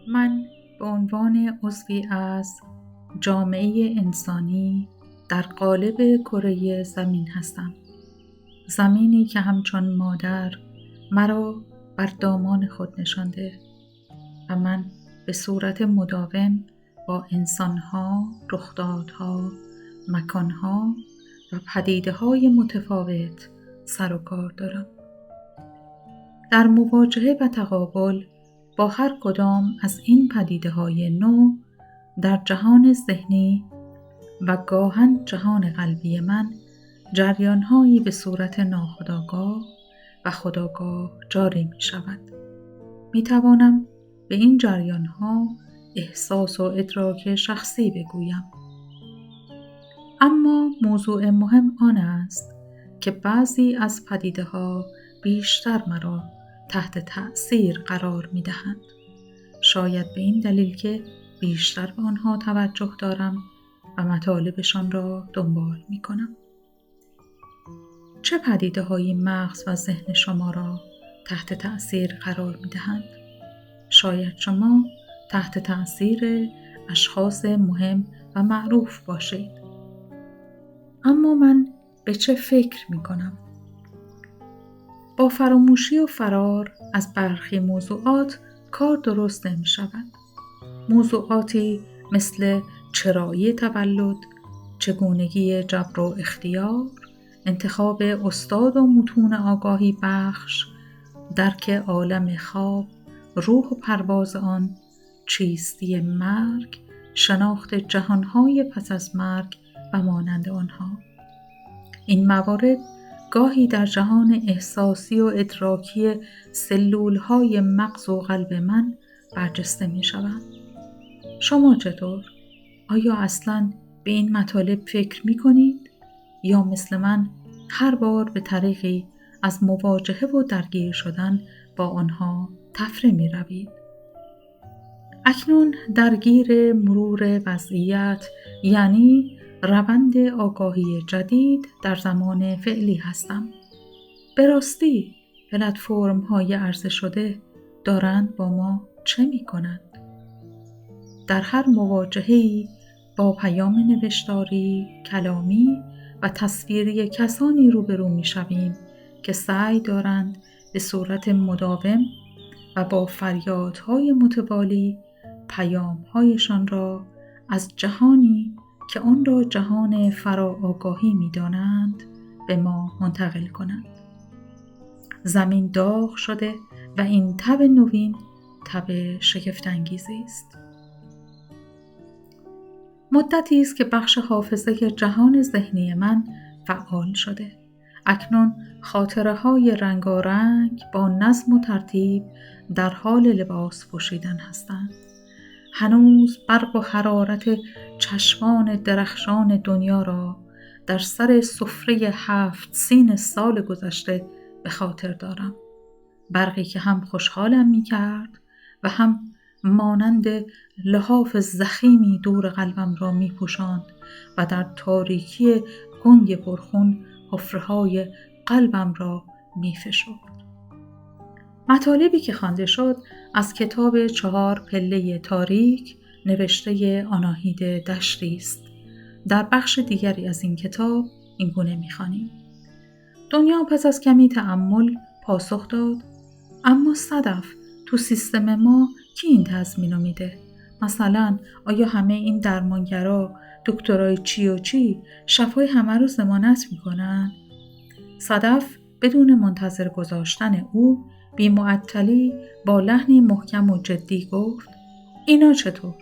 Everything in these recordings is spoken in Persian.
من به عنوان عضوی از جامعه انسانی در قالب کره زمین هستم. زمینی که همچون مادر مرا بر دامان خود نشانده و من به صورت مداوم با انسانها، رخدادها، مکانها و پدیده‌های متفاوت سر و کار دارم. در مواجهه و تقابل با هر کدام از این پدیده‌های نو در جهان ذهنی و گاهن جهان قلبی من جریان‌هایی به صورت ناخودآگاه و خودآگاه جاری می شود. می توانم به این جریان‌ها احساس و ادراک شخصی بگویم. اما موضوع مهم آن است که بعضی از پدیده‌ها بیشتر مرا تحت تأثیر قرار می دهند. شاید به این دلیل که بیشتر به آنها توجه دارم و مطالبشان را دنبال می کنم. چه پدیده‌هایی مغز و ذهن شما را تحت تأثیر قرار می دهند؟ شاید شما تحت تأثیر اشخاص مهم و معروف باشید. اما من به چه فکر می کنم؟ با فراموشی و فرار از برخی موضوعات کار درست نمی شود. موضوعاتی مثل چرایی تولد، چگونگی جبر و اختیار، انتخاب استاد و متون آگاهی بخش، درک عالم خواب، روح و پرواز آن، چیستی مرگ، شناخت جهانهای پس از مرگ و مانند آنها. این موارد گاهی در جهان احساسی و ادراکی سلولهای مغز و قلب من برجسته می شوند. شما چطور؟ آیا اصلاً به این مطالب فکر می کنید؟ یا مثل من هر بار به طریقی از مواجهه و درگیر شدن با آنها تفره می روید؟ اکنون درگیر مرور وضعیت یعنی روند آگاهی جدید در زمان فعلی هستم. به راستی پلتفرم‌های عرضه شده دارند با ما چه می کنند؟ در هر مواجهه‌ای با پیام نوشتاری، کلامی و تصویری کسانی روبرو می شویم که سعی دارند به صورت مداوم و با فریادهای متوالی پیامهایشان را از جهانی که آن را جهان فراآگاهی می دانند به ما منتقل کنند. زمین داغ شده و این تب نوین تب شگفت‌انگیزی است. مدتی است که بخش حافظه جهان ذهنی من فعال شده. اکنون خاطره‌های رنگارنگ با نظم و ترتیب در حال لباس پوشیدن هستند. هنوز برق و حرارت چشمان درخشان دنیا را در سر سفره 7 سین سال گذشته به خاطر دارم. برقی که هم خوشحالم می کرد و هم مانند لحاف ضخیمی دور قلبم را می پوشاند و در تاریکی گنگ پرخون حفره‌های قلبم را می فشرد. مطالبی که خوانده شد از کتاب 4 پله تاریک نوشته آناهیت دشتی است. در بخش دیگری از این کتاب این گونه می‌خوانیم: دنیا پس از کمی تأمل پاسخ داد: اما صدف، تو سیستم ما کی این تضمینو میده؟ مثلا آیا همه این درمانگرا دکترای چی و چی شفای همه رو ضمانت میکنن؟ صدف بدون منتظر گذاشتن او بی معطلی با لحنی محکم و جدی گفت: اینا چطور؟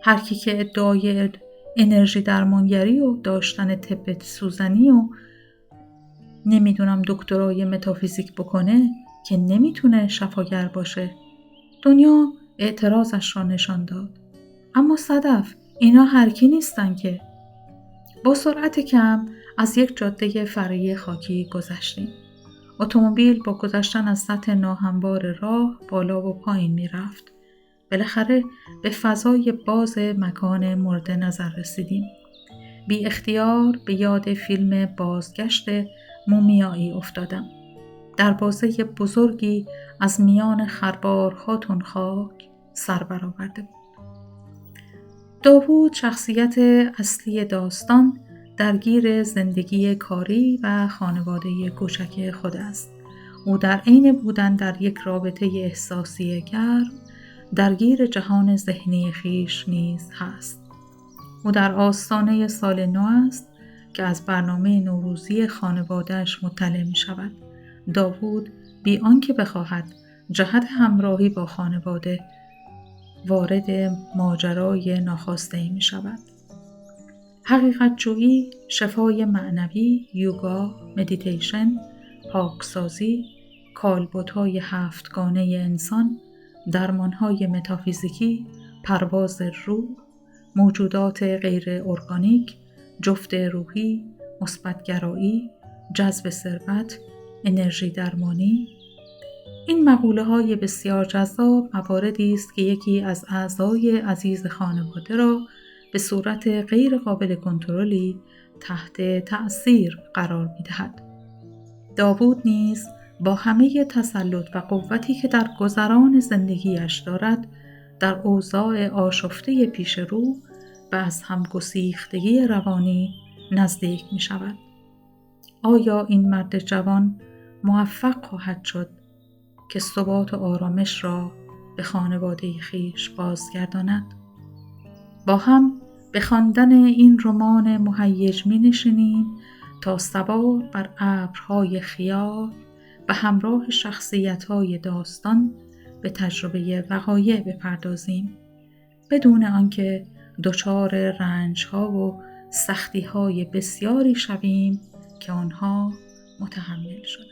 هر کی که ادعای انرژی درمانگری و داشتن طب سوزنی و نمیدونم دکترای متافیزیک بکنه که نمیتونه شفاگر باشه. دنیا اعتراضش را نشان داد: اما صدف، اینا هر کی نیستن که. با سرعت کم از یک جاده فرعی خاکی گذشتیم. اتومبیل با گذشتن از سطح ناهموار راه بالا و پایین می رفت. بالاخره به فضای باز مکان مورد نظر رسیدیم. بی اختیار به یاد فیلم بازگشت مومیایی افتادم. دروازه بزرگی از میان خربارها تون خاک، سر برآورده بود. داوود شخصیت اصلی داستان درگیر زندگی کاری و خانواده کوچک خود است. او در عین بودن در یک رابطه احساسی گرم درگیر جهان ذهنی خویش نیز هست. او در آستانه سال نو است که از برنامه نوروزی خانواده‌اش مطلع می شود. داوود بی آنکه بخواهد جهت همراهی با خانواده وارد ماجرای ناخواسته می شود. حقیقت جویی، شفای معنوی، یوگا، مدیتیشن، پاکسازی، کالبدهای هفتگانه انسان، درمانهای متافیزیکی، پرواز روح، موجودات غیر ارگانیک، جفت روحی، مثبت‌گرایی، جذب ثروت، انرژی درمانی. این مقوله‌های بسیار جذاب مواردی است که یکی از اعضای عزیز خانواده را به صورت غیر قابل کنترلی تحت تأثیر قرار می‌دهد. داوود نیز با همه تسلط و قوتی که در گذران زندگیش دارد، در اوضاع آشفته پیش رو و از همگسیختگی روانی نزدیک می‌شود. آیا این مرد جوان موفق خواهد شد که ثبات و آرامش را به خانواده خویش بازگرداند؟ با هم به خواندن این رمان مهیج می‌نشینیم تا سوار بر ابرهای خیال و همراه شخصیت‌های داستان به تجربه وقایع بپردازیم، بدون آنکه دچار رنج‌ها و سختی‌های بسیاری شویم که آنها متحمل شدند.